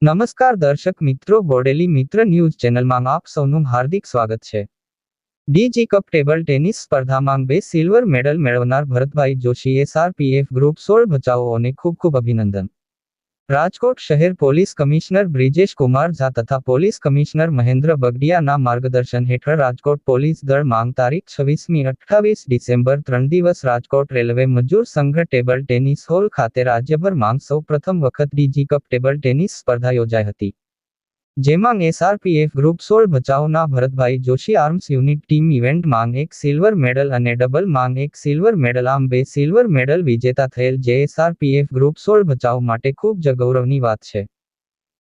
નમસ્કાર દર્શક મિત્રો, બોડેલી મિત્ર ન્યૂઝ ચેનલમાં આપ સૌનું હાર્દિક સ્વાગત છે. ડીજી કપ ટેબલ ટેનિસ સ્પર્ધામાં 2 સિલ્વર મેડલ મેળવનાર ભરતભાઈ જોશી SRPF ગ્રુપ 16 બચાવોને ખૂબ ખૂબ અભિનંદન. રાજકોટ શહેર પોલીસ કમિશનર બ્રિજેશ કુમાર ઝા તથા પોલીસ કમિશનર મહેન્દ્ર બગડિયાના માર્ગદર્શન હેઠળ રાજકોટ પોલીસ દળ માંગ તારીખ 26મી-28 ડિસેમ્બર 3 દિવસ રાજકોટ રેલવે મજૂર સંઘ ટેબલ ટેનિસ હોલ ખાતે રાજ્યભર માંગ સૌ પ્રથમ વખત ડીજી કપ ટેબલ ટેનિસ સ્પર્ધા યોજાઈ હતી. જેમાં SRPF ગ્રુપ 16 બચાવના Bharatbhai Joshi arms unit team event માંગ 1 સિલ્વર મેડલ અને ડબલ માંગ 1 સિલ્વર મેડલ આમ 2 સિલ્વર મેડલ વિજેતા થયેલ, જે SRPF ગ્રુપ 16 બચાવ માટે ખૂબ જ ગૌરવની વાત છે.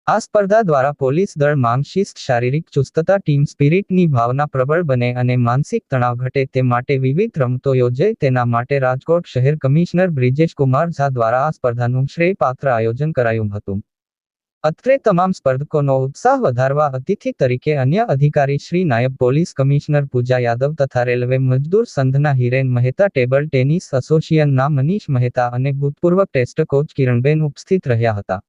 આ સ્પર્ધા દ્વારા પોલીસ દળ માંગ શિસ્ત, શારીરિક ચુસ્તતા, ટીમ સ્પિરિટની ભાવના પ્રબળ બને અને માનસિક તણાવ ઘટે તે માટે વિવિધ રમતો યોજાય, તેના માટે રાજકોટ શહેર કમિશનર બ્રિજેશ કુમાર ઝા દ્વારા આ સ્પર્ધાનું શ્રેયપાત્ર આયોજન કરાયું હતું. અત્રે તમામ સ્પર્ધકોનો ઉત્સાહ વધારવા અતિથિ તરીકે અન્ય અધિકારી શ્રી નાયબ પોલીસ કમિશનર પૂજા યાદવ તથા રેલવે મજદૂર સંઘના હિરેન મહેતા, ટેબલ ટેનિસ એસોસિએશનના મનીષ મહેતા અને ભૂતપૂર્વ ટેસ્ટ કોચ કિરણબેન ઉપસ્થિત રહ્યા હતા.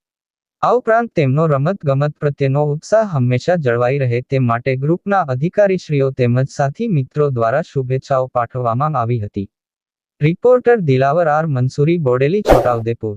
આ ઉપરાંત તેમનો રમતગમત પ્રત્યેનો ઉત્સાહ હંમેશા જળવાઈ રહે તે માટે ગ્રુપના અધિકારીશ્રીઓ તેમજ સાથી મિત્રો દ્વારા શુભેચ્છાઓ પાઠવવામાં આવી હતી. Reporter Dilawar R Mansuri, Bodeli, Chhota Udepur.